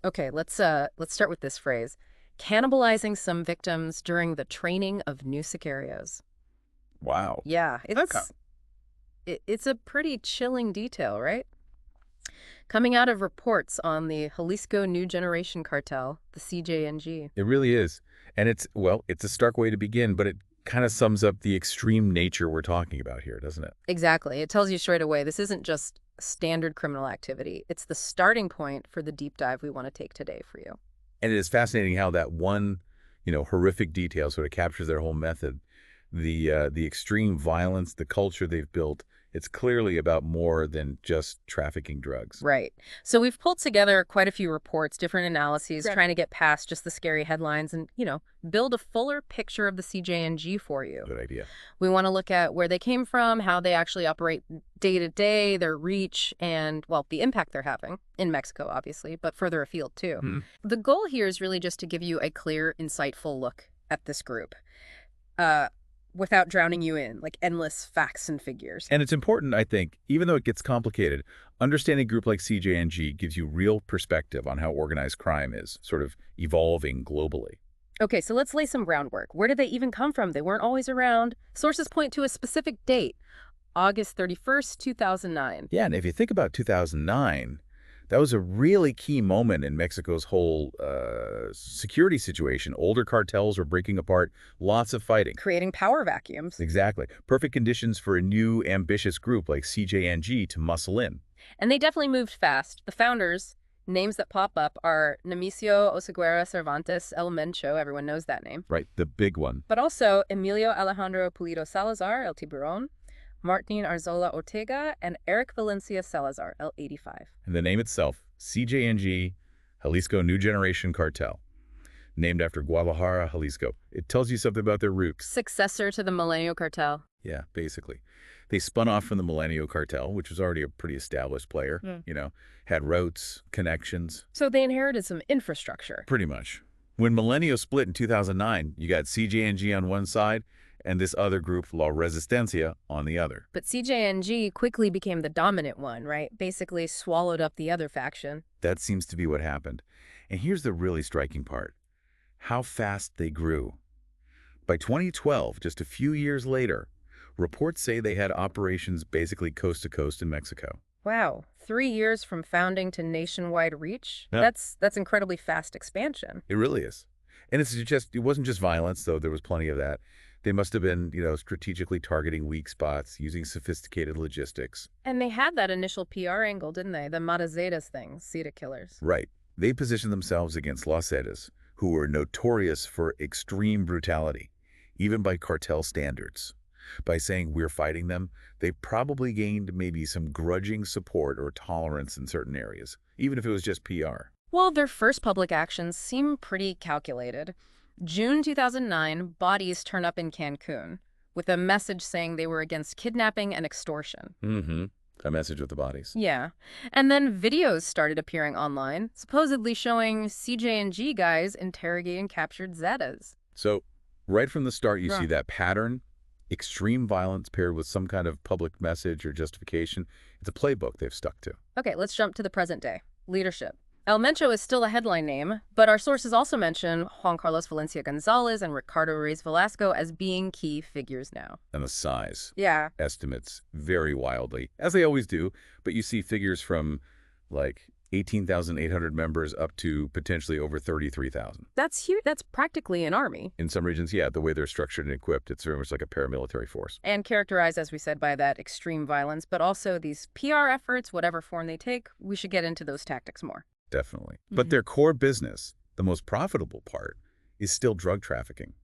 Okay, let's start with this phrase. Cannibalizing some victims during the training of new sicarios. Wow. Yeah, Okay. it's a pretty chilling detail, right? Coming out of reports on the Jalisco New Generation Cartel, the CJNG. It really is. And it's a stark way to begin, but it kind of sums up the extreme nature we're talking about here, doesn't it? Exactly. It tells you straight away this isn't just standard criminal activity. It's the starting point for the deep dive we want to take today for you. And it is fascinating how that one, horrific detail sort of captures their whole method. The extreme violence, the culture they've built, it's clearly about more than just trafficking drugs. Right. So we've pulled together quite a few reports, different analyses, Okay. trying to get past just the scary headlines and, build a fuller picture of the CJNG for you. Good idea. We want to look at where they came from, how they actually operate day to day, their reach, and, well, the impact they're having in Mexico, obviously, but further afield, too. Hmm. The goal here is really just to give you a clear, insightful look at this group uh, without drowning you in, like, endless facts and figures. And it's important, I think, even though it gets complicated, understanding a group like CJNG gives you real perspective on how organized crime is sort of evolving globally. Okay, so let's lay some groundwork. Where did they even come from? They weren't always around. Sources point to a specific date, August 31st, 2009. Yeah, and if you think about 2009, that was a really key moment in Mexico's whole security situation. Older cartels were breaking apart, lots of fighting. Creating power vacuums. Exactly. Perfect conditions for a new, ambitious group like CJNG to muscle in. And they definitely moved fast. The founders, names that pop up are Nemesio Oseguera Cervantes El Mencho, everyone knows that name, Right, the big one. but also Emilio Alejandro Pulido Salazar, El Tiburon, Martin Arzola Ortega, and Eric Valencia Salazar, El 85. And the name itself, CJNG, Jalisco New Generation Cartel, named after Guadalajara, Jalisco. It tells you something about their roots. Successor to the Milenio Cartel. Yeah, basically. They spun off from the Millennial Cartel, which was already a pretty established player, had routes, connections, So they inherited some infrastructure. pretty much. When Millennial split in 2009, you got CJNG on one side and this other group, La Resistencia, on the other. But CJNG quickly became the dominant one, right? Basically swallowed up the other faction. That seems to be what happened. And here's the really striking part. How fast they grew. By 2012, just a few years later, reports say they had operations basically coast to coast in Mexico. Wow, 3 years from founding to nationwide reach? Yeah. That's incredibly fast expansion. It really is. And it wasn't just violence, though there was plenty of that. They must have been, strategically targeting weak spots, using sophisticated logistics. And they had that initial PR angle, didn't they? The Matazetas thing, Zeta killers. Right. They positioned themselves against Los Zetas, who were notorious for extreme brutality, even by cartel standards. By saying we're fighting them, they probably gained maybe some grudging support or tolerance in certain areas, even if it was just PR. Well, their first public actions seem pretty calculated. June 2009, bodies turn up in Cancun with a message saying they were against kidnapping and extortion. Mm-hmm. A message with the bodies. Yeah. And then videos started appearing online, supposedly showing CJNG guys interrogating captured Zetas. So, right from the start, you Yeah. see that pattern, extreme violence paired with some kind of public message or justification. It's a playbook they've stuck to. Okay, let's jump to the present day. Leadership. El Mencho is still a headline name, but our sources also mention Juan Carlos Valencia Gonzalez and Ricardo Ruiz Velasco as being key figures now. And the size. Yeah. Estimates vary wildly, as they always do, but you see figures from like 18,800 members up to potentially over 33,000. That's huge. That's practically an army. In some regions, yeah, the way they're structured and equipped, it's very much like a paramilitary force. And characterized, as we said, by that extreme violence, but also these PR efforts, whatever form they take, we should get into those tactics more. Definitely. But their core business, the most profitable part, is still drug trafficking.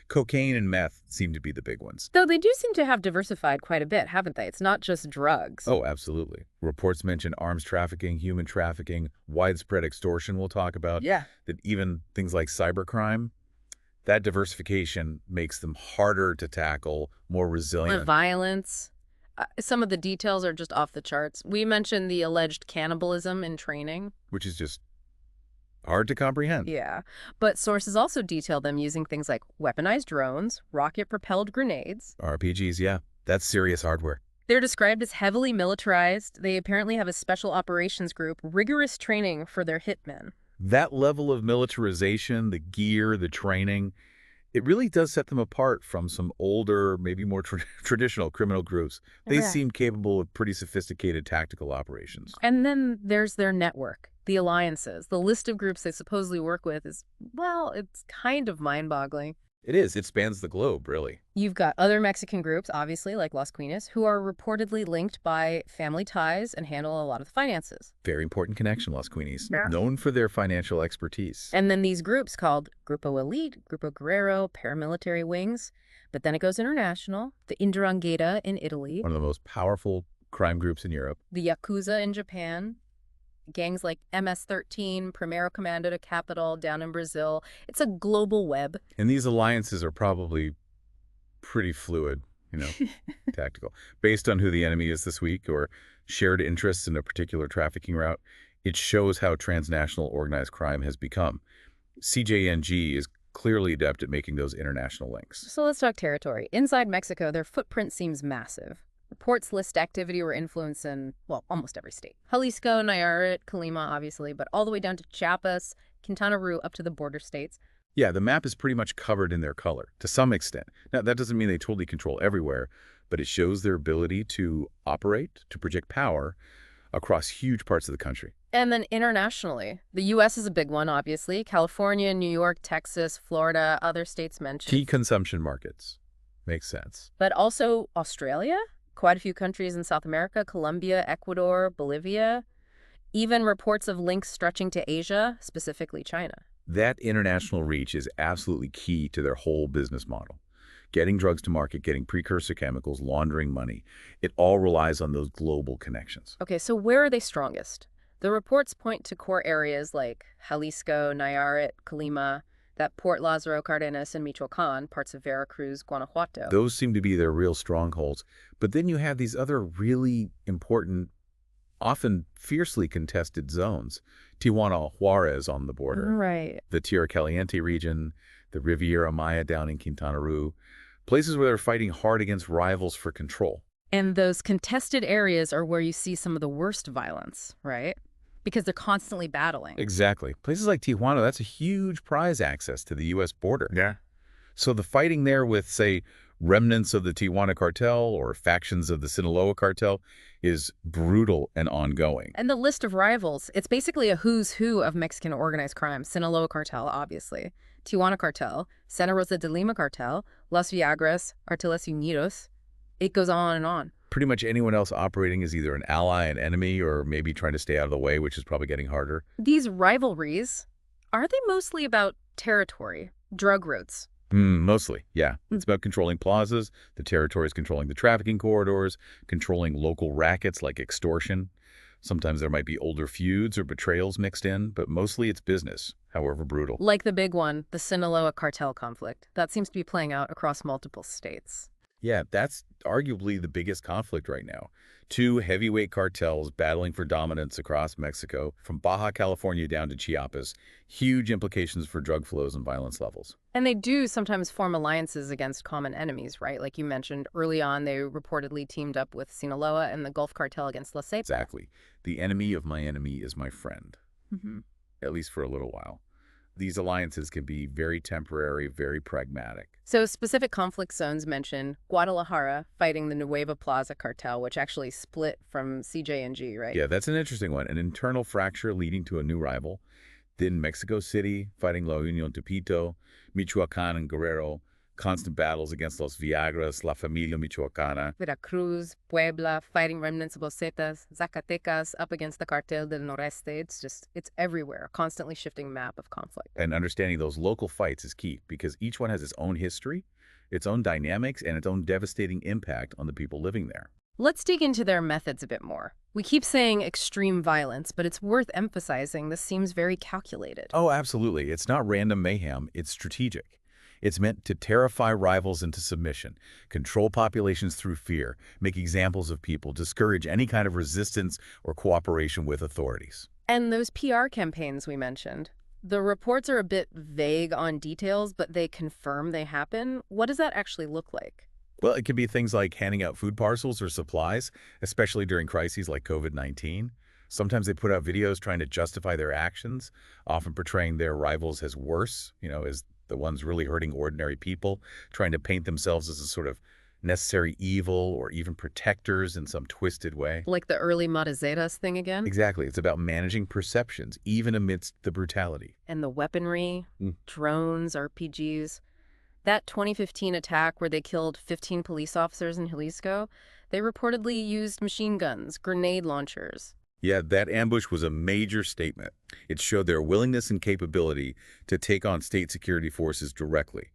Cocaine and meth seem to be the big ones. Though they do seem to have diversified quite a bit, haven't they? It's not just drugs. Oh, absolutely. Reports mention arms trafficking, human trafficking, widespread extortion we'll talk about. Yeah. That even things like cybercrime, that diversification makes them harder to tackle, more resilient. Violence. Some of the details are just off the charts. We mentioned the alleged cannibalism in training. Which is just hard to comprehend. Yeah. But sources also detail them using things like weaponized drones, rocket-propelled grenades. RPGs, yeah. That's serious hardware. They're described as heavily militarized. They apparently have a special operations group, rigorous training for their hitmen. That level of militarization, the gear, the training, it really does set them apart from some older, maybe more traditional criminal groups. They Right. seem capable of pretty sophisticated tactical operations. And then there's their network, the alliances. The list of groups they supposedly work with is, well, it's kind of mind-boggling. It is. It spans the globe, really. You've got other Mexican groups, obviously, like Las Cuinas, who are reportedly linked by family ties and handle a lot of the finances. Very important connection, Las Queenies. Yeah. Known for their financial expertise. And then these groups called Grupo Elite, Grupo Guerrero, paramilitary wings. But then it goes international, the Ndrangheta in Italy, One of the most powerful crime groups in Europe. the Yakuza in Japan, gangs like MS-13, Primeiro Comando de Capital down in Brazil. It's a global web. And these alliances are probably pretty fluid, tactical. Based on who the enemy is this week or shared interests in a particular trafficking route, it shows how transnational organized crime has become. CJNG is clearly adept at making those international links. So let's talk territory. Inside Mexico, their footprint seems massive. Reports list activity or influence in, well, almost every state. Jalisco, Nayarit, Colima, obviously, but all the way down to Chiapas, Quintana Roo, up to the border states. Yeah, the map is pretty much covered in their color, to some extent. Now, that doesn't mean they totally control everywhere, but it shows their ability to operate, to project power across huge parts of the country. And then internationally, the U.S. is a big one, obviously. California, New York, Texas, Florida, other states mentioned. Key consumption markets. Makes sense. But also Australia, quite a few countries in South America, Colombia, Ecuador, Bolivia, even reports of links stretching to Asia, specifically China. That international reach is absolutely key to their whole business model. Getting drugs to market, getting precursor chemicals, laundering money, it all relies on those global connections. Okay, so where are they strongest? The reports point to core areas like Jalisco, Nayarit, Colima, that Port Lázaro Cárdenas and Michoacán, parts of Veracruz, Guanajuato. Those seem to be their real strongholds. But then you have these other really important, often fiercely contested zones. Tijuana, Juarez on the border. Right. The Tierra Caliente region, the Riviera Maya down in Quintana Roo. Places where they're fighting hard against rivals for control. And those contested areas are where you see some of the worst violence, right? Because they're constantly battling. Exactly. Places like Tijuana, that's a huge prize access to the U.S. border. Yeah. So the fighting there with, say, remnants of the Tijuana cartel or factions of the Sinaloa cartel is brutal and ongoing. And the list of rivals, it's basically a who's who of Mexican organized crime. Sinaloa cartel, obviously. Tijuana cartel, Santa Rosa de Lima cartel, Las Viagras, Arteles Unidos. It goes on and on. Pretty much anyone else operating is either an ally, an enemy, or maybe trying to stay out of the way, which is probably getting harder. These rivalries, are they mostly about territory, drug routes? Mostly, yeah. It's about controlling plazas, the territories controlling the trafficking corridors, controlling local rackets like extortion. Sometimes there might be older feuds or betrayals mixed in, but mostly it's business, however brutal. Like the big one, the Sinaloa cartel conflict. That seems to be playing out across multiple states. Yeah, that's arguably the biggest conflict right now. Two heavyweight cartels battling for dominance across Mexico, from Baja California down to Chiapas. Huge implications for drug flows and violence levels. And they do sometimes form alliances against common enemies, right? Like you mentioned early on, they reportedly teamed up with Sinaloa and the Gulf Cartel against La Cepa. Exactly. The enemy of my enemy is my friend, at least for a little while. These alliances can be very temporary, very pragmatic. So specific conflict zones mention Guadalajara fighting the Nueva Plaza cartel, which actually split from CJNG, right? Yeah, that's an interesting one. An internal fracture leading to a new rival. Then Mexico City fighting La Unión Tepito, Michoacán and Guerrero, constant battles against Los Viagras, La Familia Michoacana. Veracruz, Puebla, fighting remnants of Los Zetas, Zacatecas up against the Cartel del Noreste. It's everywhere, a constantly shifting map of conflict. And understanding those local fights is key because each one has its own history, its own dynamics, and its own devastating impact on the people living there. Let's dig into their methods a bit more. We keep saying extreme violence, but it's worth emphasizing this seems very calculated. Oh, absolutely. It's not random mayhem. It's strategic. It's meant to terrify rivals into submission, control populations through fear, make examples of people, discourage any kind of resistance or cooperation with authorities. And those PR campaigns we mentioned, the reports are a bit vague on details, but they confirm they happen. What does that actually look like? Well, it can be things like handing out food parcels or supplies, especially during crises like COVID-19, Sometimes they put out videos trying to justify their actions, often portraying their rivals as worse, as the ones really hurting ordinary people, trying to paint themselves as a sort of necessary evil or even protectors in some twisted way. Like the early Matazetas thing again? Exactly. It's about managing perceptions, even amidst the brutality. And the weaponry, Mm. drones, RPGs. That 2015 attack where they killed 15 police officers in Jalisco, they reportedly used machine guns, grenade launchers. Yeah, that ambush was a major statement. It showed their willingness and capability to take on state security forces directly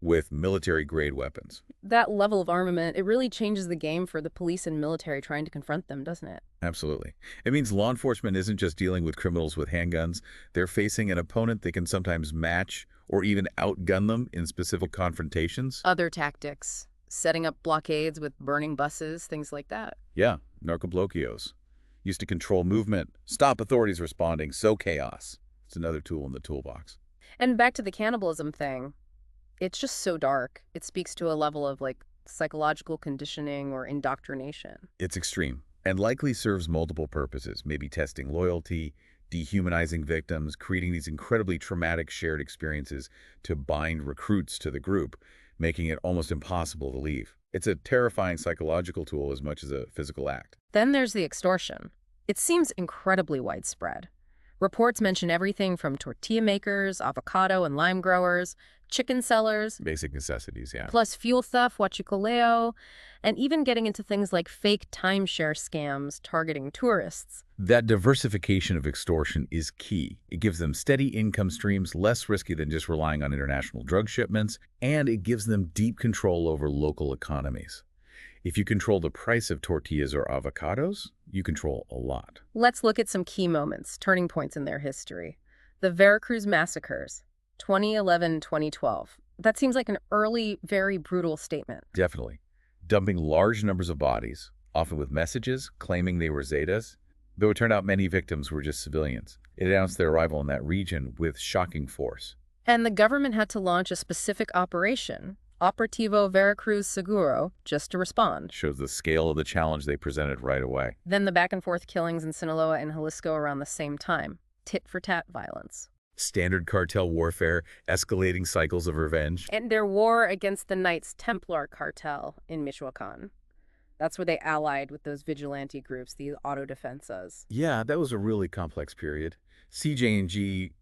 with military-grade weapons. That level of armament, it really changes the game for the police and military trying to confront them, doesn't it? Absolutely. It means law enforcement isn't just dealing with criminals with handguns. They're facing an opponent they can sometimes match or even outgun them in specific confrontations. Other tactics, setting up blockades with burning buses, things like that. Yeah, narcobloquios. Used to control movement, stop authorities responding, sow chaos. It's another tool in the toolbox. And back to the cannibalism thing. It's just so dark. It speaks to a level of psychological conditioning or indoctrination. It's extreme and likely serves multiple purposes, maybe testing loyalty, dehumanizing victims, creating these incredibly traumatic shared experiences to bind recruits to the group, making it almost impossible to leave. It's a terrifying psychological tool as much as a physical act. Then there's the extortion. It seems incredibly widespread. Reports mention everything from tortilla makers, avocado and lime growers, chicken sellers, Basic necessities, yeah. plus fuel theft, huachicoleo, and even getting into things like fake timeshare scams targeting tourists. That diversification of extortion is key. It gives them steady income streams, less risky than just relying on international drug shipments, and it gives them deep control over local economies. If you control the price of tortillas or avocados, you control a lot. Let's look at some key moments, turning points in their history. The Veracruz massacres, 2011-2012. That seems like an early, very brutal statement. Definitely. Dumping large numbers of bodies, often with messages claiming they were Zetas, though it turned out many victims were just civilians. It announced their arrival in that region with shocking force. And the government had to launch a specific operation, Operativo Veracruz Seguro, just to respond. Shows the scale of the challenge they presented right away. Then the back-and-forth killings in Sinaloa and Jalisco around the same time. Tit-for-tat violence. Standard cartel warfare, escalating cycles of revenge. And their war against the Knights Templar cartel in Michoacan. That's where they allied with those vigilante groups, the autodefensas. Yeah, that was a really complex period. CJNG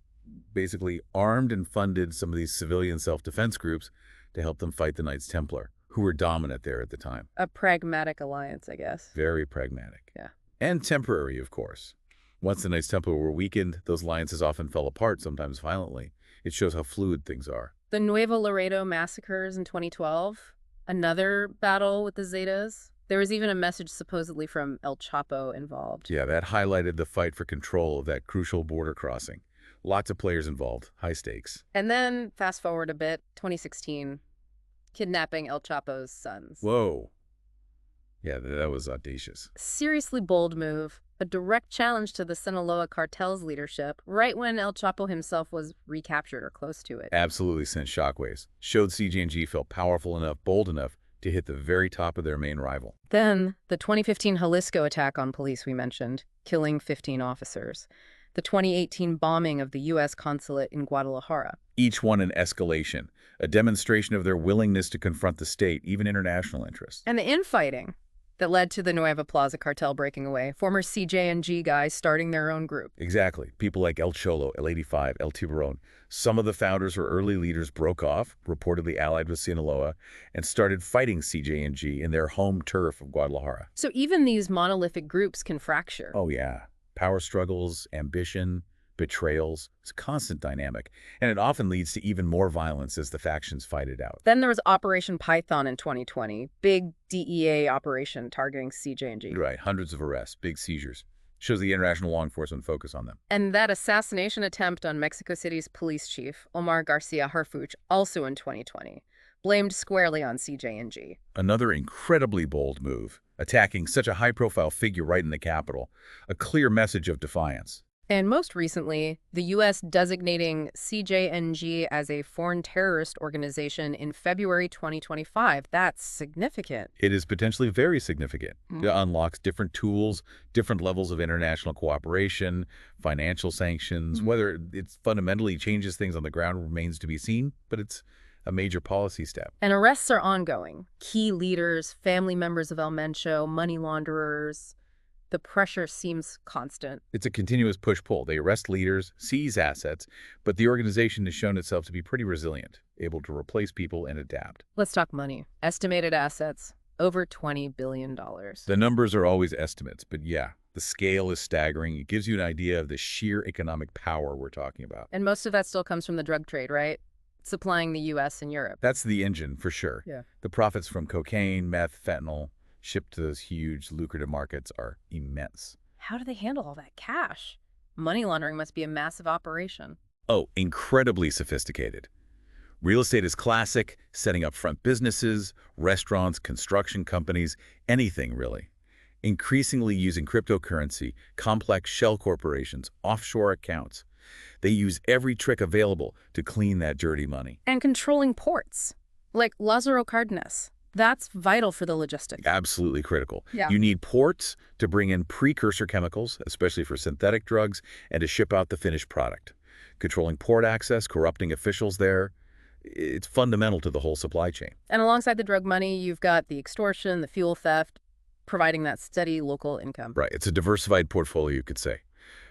basically armed and funded some of these civilian self-defense groups to help them fight the Knights Templar, who were dominant there at the time. A pragmatic alliance, I guess. Very pragmatic. Yeah. And temporary, of course. Once the Knights Templar were weakened, those alliances often fell apart, sometimes violently. It shows how fluid things are. The Nuevo Laredo massacres in 2012, another battle with the Zetas. There was even a message supposedly from El Chapo involved. Yeah, that highlighted the fight for control of that crucial border crossing. Lots of players involved, high stakes. And then, fast forward a bit, 2016, kidnapping El Chapo's sons. Whoa. Yeah, that was audacious. Seriously bold move, a direct challenge to the Sinaloa cartel's leadership, right when El Chapo himself was recaptured or close to it. Absolutely sent shockwaves. Showed CJNG felt powerful enough, bold enough, to hit the very top of their main rival. Then, the 2015 Jalisco attack on police we mentioned, killing 15 officers. The 2018 bombing of the U.S. consulate in Guadalajara. Each one an escalation, a demonstration of their willingness to confront the state, even international interests. And the infighting that led to the Nueva Plaza cartel breaking away, former CJNG guys starting their own group. Exactly. People like El Cholo, El 85, El Tiburon. Some of the founders or early leaders broke off, reportedly allied with Sinaloa, and started fighting CJNG in their home turf of Guadalajara. So even these monolithic groups can fracture. Oh, yeah. Power struggles, ambition, betrayals. It's a constant dynamic, and it often leads to even more violence as the factions fight it out. Then there was Operation Python in 2020, big DEA operation targeting CJNG. Right, hundreds of arrests, big seizures. Shows the international law enforcement focus on them. And that assassination attempt on Mexico City's police chief, Omar Garcia Harfuch, also in 2020, blamed squarely on CJNG. Another incredibly bold move, attacking such a high-profile figure right in the capital. A clear message of defiance. And most recently, the U.S. designating CJNG as a foreign terrorist organization in February 2025. That's significant. It is potentially very significant. It unlocks different tools, different levels of international cooperation, financial sanctions. Whether it fundamentally changes things on the ground remains to be seen, but it's a major policy step. And arrests are ongoing. Key leaders, family members of El Mencho, money launderers. The pressure seems constant. It's a continuous push-pull. They arrest leaders, seize assets, but the organization has shown itself to be pretty resilient, able to replace people and adapt. Let's talk money. Estimated assets, over $20 billion. The numbers are always estimates, but yeah, the scale is staggering. It gives you an idea of the sheer economic power we're talking about. And most of that still comes from the drug trade, right? Supplying the U.S. and Europe. That's the engine, for sure. Yeah. The profits from cocaine, meth, fentanyl, shipped to those huge, lucrative markets are immense. How do they handle all that cash? Money laundering must be a massive operation. Oh, incredibly sophisticated. Real estate is classic, setting up front businesses, restaurants, construction companies, anything really. Increasingly using cryptocurrency, complex shell corporations, offshore accounts. They use every trick available to clean that dirty money. And controlling ports, like Lázaro Cárdenas. That's vital for the logistics. Absolutely critical. Yeah. You need ports to bring in precursor chemicals, especially for synthetic drugs, and to ship out the finished product. Controlling port access, corrupting officials there, it's fundamental to the whole supply chain. And alongside the drug money, you've got the extortion, the fuel theft, providing that steady local income. Right. It's a diversified portfolio, you could say.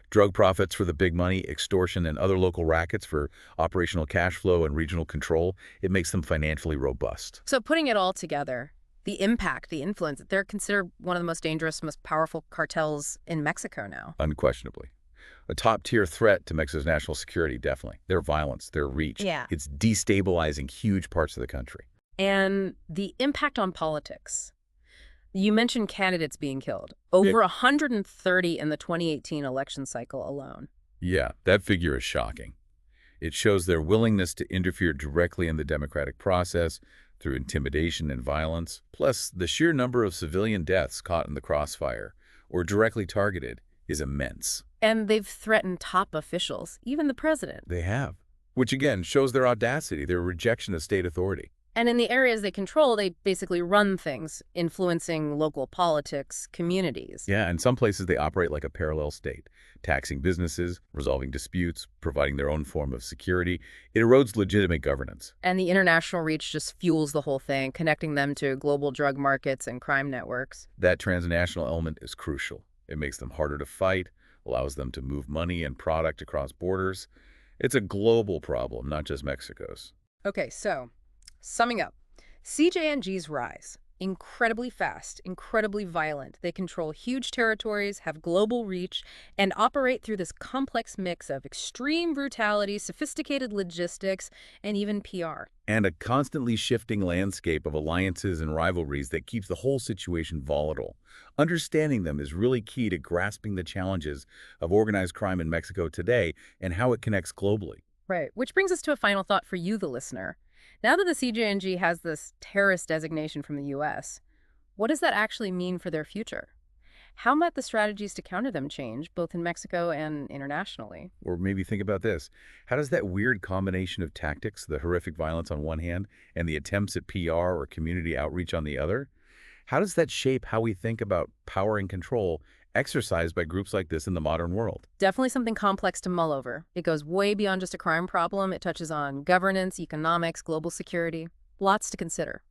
Drug profits for the big money, extortion, and other local rackets for operational cash flow and regional control. It makes them financially robust. So putting it all together, the impact, the influence, they're considered one of the most dangerous, most powerful cartels in Mexico now. Unquestionably. A top-tier threat to Mexico's national security, definitely. Their violence, their reach. Yeah. It's destabilizing huge parts of the country. And the impact on politics. You mentioned candidates being killed. Over 130 in the 2018 election cycle alone. Yeah, that figure is shocking. It shows their willingness to interfere directly in the democratic process through intimidation and violence. Plus, the sheer number of civilian deaths caught in the crossfire or directly targeted is immense. And they've threatened top officials, even the president. They have. Which again shows their audacity, their rejection of state authority. And in the areas they control, they basically run things, influencing local politics, communities. Yeah, in some places they operate like a parallel state, taxing businesses, resolving disputes, providing their own form of security. It erodes legitimate governance. And the international reach just fuels the whole thing, connecting them to global drug markets and crime networks. That transnational element is crucial. It makes them harder to fight, allows them to move money and product across borders. It's a global problem, not just Mexico's. Okay, so summing up, CJNG's rise. Incredibly fast, incredibly violent. They control huge territories, have global reach, and operate through this complex mix of extreme brutality, sophisticated logistics, and even PR. And a constantly shifting landscape of alliances and rivalries that keeps the whole situation volatile. Understanding them is really key to grasping the challenges of organized crime in Mexico today and how it connects globally. Right, which brings us to a final thought for you, the listener. Now that the CJNG has this terrorist designation from the U.S., what does that actually mean for their future? How might the strategies to counter them change, both in Mexico and internationally? Or maybe think about this. How does that weird combination of tactics, the horrific violence on one hand, and the attempts at PR or community outreach on the other, how does that shape how we think about power and control exercised by groups like this in the modern world? Definitely something complex to mull over. It goes way beyond just a crime problem. It touches on governance, economics, global security. Lots to consider.